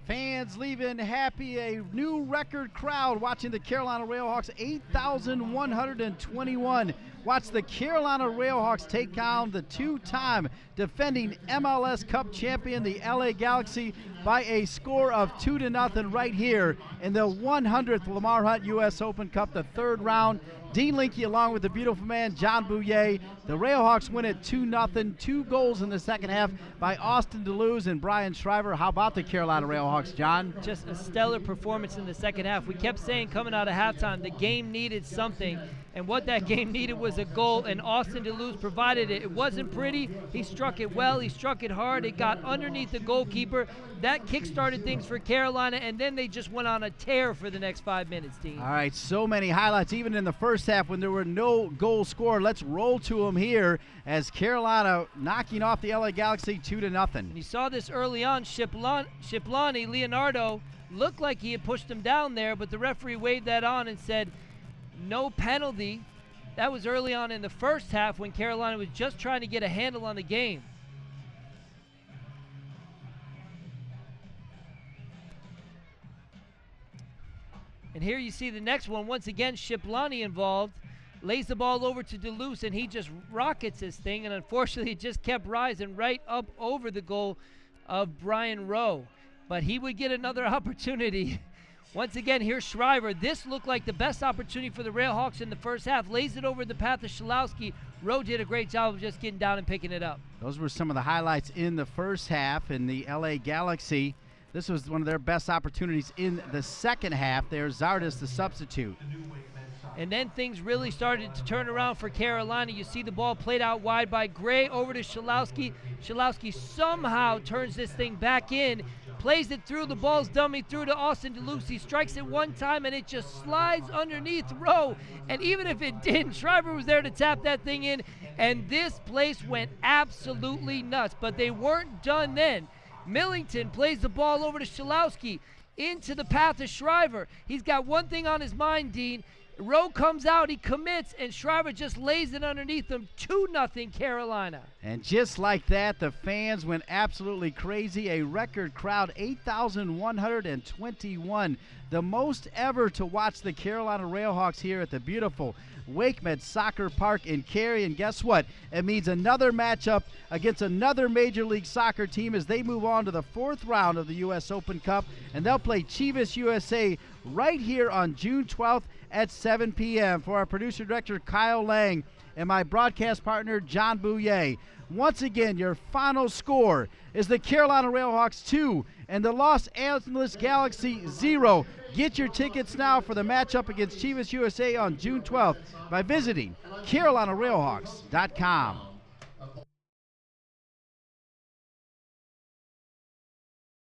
Fans leaving happy, a new record crowd watching the Carolina RailHawks, 8,121. Watch the Carolina RailHawks take on the two-time defending MLS Cup champion, the LA Galaxy, by a score of 2-0 right here in the 100th Lamar Hunt U.S. Open Cup, the third round. Dean Linke along with the beautiful man John Bouye. The RailHawks win it 2-0. 2 goals in the second half by Austin da Luz and Brian Shriver. How about the Carolina RailHawks, John? Just a stellar performance in the second half. We kept saying coming out of halftime the game needed something, and what that game needed was a goal, and Austin da Luz provided it. It wasn't pretty. He struck it well. He struck it hard. It got underneath the goalkeeper. That kick-started things for Carolina, and then they just went on a tear for the next 5 minutes, Dean. All right, so many highlights, even in the first half when there were no goals scored. Let's roll to them here as Carolina knocking off the LA Galaxy 2-0. And you saw this early on. Shiplani, Leonardo, looked like he had pushed him down there, but the referee waved that on and said no penalty. That was early on in the first half when Carolina was just trying to get a handle on the game. And here you see the next one. Once again, Shiplani involved. Lays the ball over to da Luz, and he just rockets his thing, and unfortunately it just kept rising right up over the goal of Brian Rowe. But he would get another opportunity. Once again, here's Shriver. This looked like the best opportunity for the RailHawks in the first half. Lays it over the path of Schalowski. Rowe did a great job of just getting down and picking it up. Those were some of the highlights in the first half, and the LA Galaxy, this was one of their best opportunities in the second half. There's Zardes, the substitute. And then things really started to turn around for Carolina. You see the ball played out wide by Gray over to Schalowski. Schalowski somehow turns this thing back in, plays it through, the ball's dummy through to Austin da Luz. He strikes it one time and it just slides underneath Rowe. And even if it didn't, Shriver was there to tap that thing in. And this place went absolutely nuts. But they weren't done then. Millington plays the ball over to Schalowski into the path of Shriver. He's got one thing on his mind, Dean. Rowe comes out, he commits, and Shriver just lays it underneath him. 2-0 Carolina. And just like that, the fans went absolutely crazy. A record crowd, 8,121. The most ever to watch the Carolina RailHawks here at the beautiful WakeMed Soccer Park in Cary. And guess what? It means another matchup against another Major League Soccer team as they move on to the fourth round of the U.S. Open Cup. And they'll play Chivas USA right here on June 12th at 7 p.m. For our producer-director, Kyle Lang, and my broadcast partner, John Bouye. Once again, your final score is the Carolina RailHawks 2 and the Los Angeles Galaxy 0. Get your tickets now for the matchup against Chivas USA on June 12th by visiting CarolinaRailHawks.com.